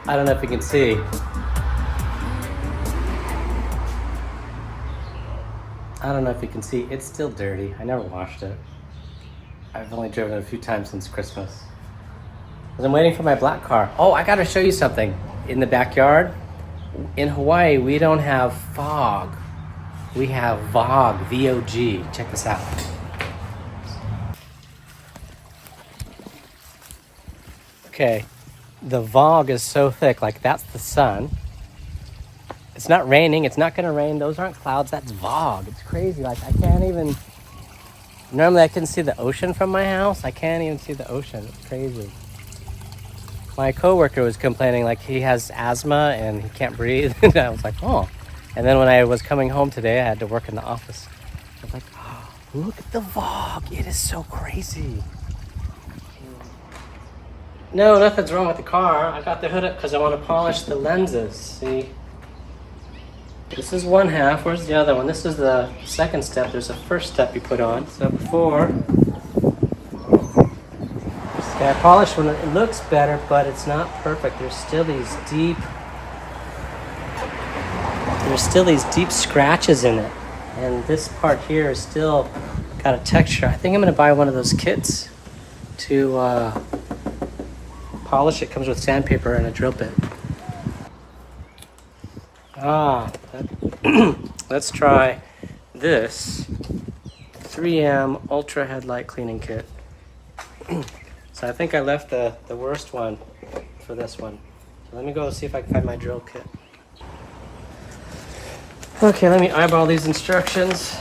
I don't know if you can see. I don't know if you can see. It's still dirty. I never washed it. I've only driven it a few times since Christmas. I'm waiting for my black car. Oh, I gotta show you something. In the backyard, in Hawaii, we don't have fog. We have VOG, V-O-G. Check this out. Okay, the VOG is so thick, like that's the sun. It's not raining, it's not gonna rain. Those aren't clouds, that's VOG. It's crazy, like I can't even, normally I can see the ocean from my house. I can't even see the ocean, it's crazy. My coworker was complaining like he has asthma and he can't breathe. And I was like, oh. And then when I was coming home today, I had to work in the office. I was like, oh, look at the VOG. It is so crazy. No, nothing's wrong with the car. I got the hood up because I want to polish the lenses. See? This is one half. Where's the other one? This is the second step. There's a first step you put on. So before, I polish when it looks better, but it's not perfect. There's still these deep scratches in it. And this part here is still got a texture. I think I'm gonna buy one of those kits to polish it. Comes with sandpaper and a drill bit. Let's try this 3M Ultra Headlight Cleaning Kit. So I think I left the worst one for this one. So let me go see if I can find my drill kit. Okay, let me eyeball these instructions.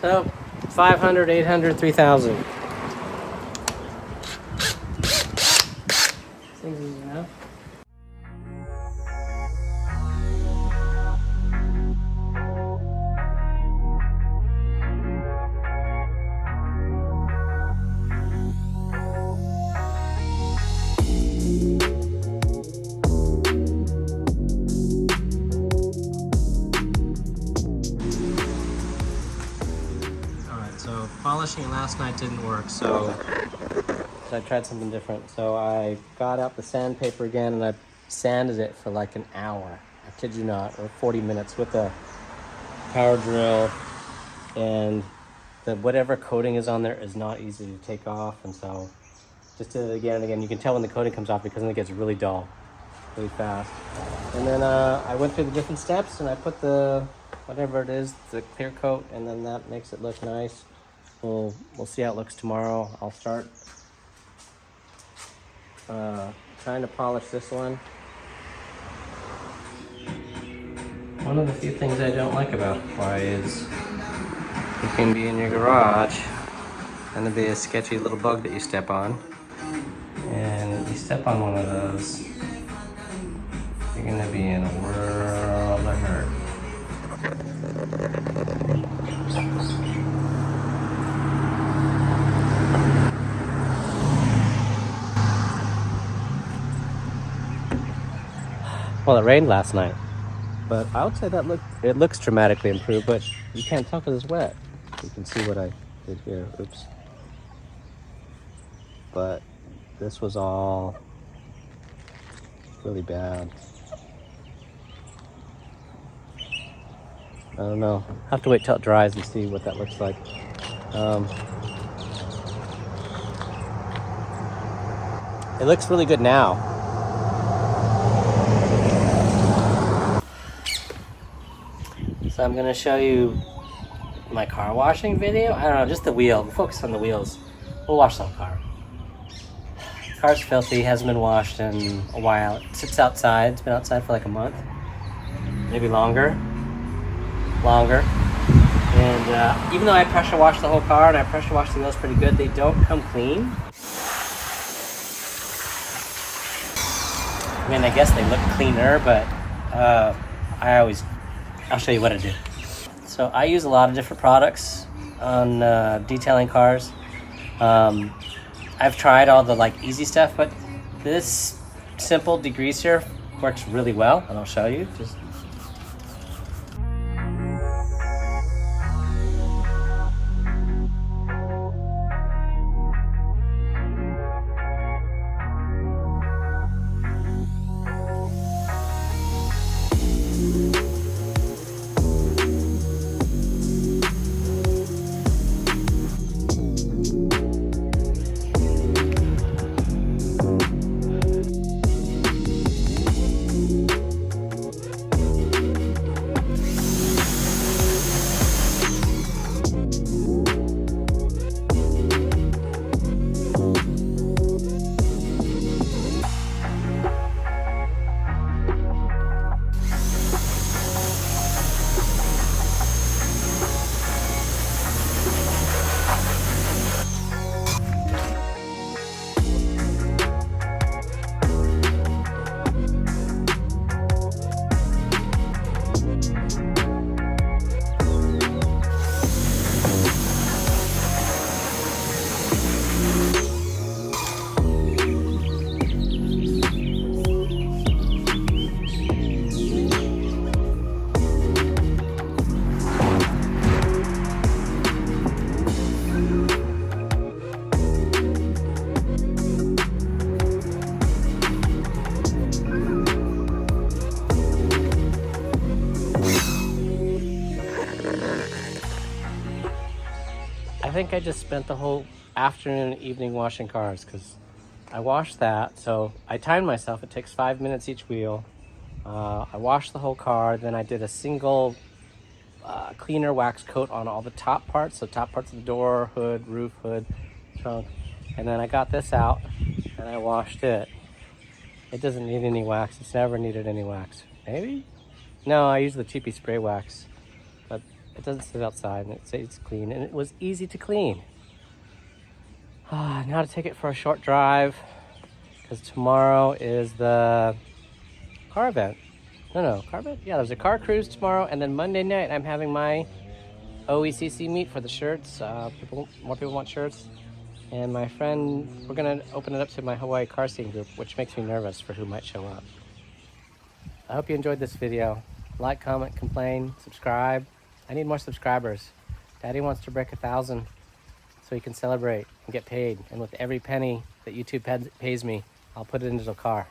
So 500, 800, 3,000. Seems easy enough. So polishing last night didn't work, so I tried something different. So I got out the sandpaper again and I sanded it for like an hour. I kid you not, or 40 minutes with a power drill. And the whatever coating is on there is not easy to take off. And so just did it again and again. You can tell when the coating comes off because then it gets really dull, really fast. And then I went through the different steps and I put the, whatever it is, the clear coat, and then that makes it look nice. We'll see how it looks tomorrow. I'll start trying to polish this one. One of the few things I don't like about Hawaii is you can be in your garage and there'll be a sketchy little bug that you step on. And you step on one of those, you're gonna be in a world of hurt. Well, it rained last night, but I would say that it looks dramatically improved, but you can't tell because it's wet. You can see what I did here. Oops. But this was all really bad. I don't know. I'll have to wait till it dries and see what that looks like. It looks really good now. So I'm gonna show you my car washing video. I don't know, just the wheel. We'll focus on the wheels. We'll wash the whole car. The car's filthy, hasn't been washed in a while. It sits outside. It's been outside for like a month, maybe longer. And even though I pressure wash the whole car and I pressure wash the wheels pretty good, they don't come clean. I mean, I guess they look cleaner, but I'll show you what I do. So I use a lot of different products on detailing cars. I've tried all the like easy stuff, but this simple degreaser works really well, and I'll show you. Just think I just spent the whole afternoon and evening washing cars because I washed that. So I timed myself. It takes 5 minutes each wheel. I washed the whole car. Then I did a single cleaner wax coat on all the top parts. So top parts of the door, hood, roof, hood, trunk. And then I got this out and I washed it. It doesn't need any wax. It's never needed any wax. Maybe? No, I use the cheapy spray wax. But it doesn't sit outside and it stays clean. And it was easy to clean. Now to take it for a short drive. Because tomorrow is the car event. No, car event? Yeah, there's a car cruise tomorrow. And then Monday night, I'm having my OECC meet for the shirts. More people want shirts. And my friend, we're going to open it up to my Hawaii car scene group, which makes me nervous for who might show up. I hope you enjoyed this video. Like, comment, complain, subscribe. I need more subscribers. Daddy wants to break 1,000 so he can celebrate and get paid. And with every penny that YouTube pays me, I'll put it into the car.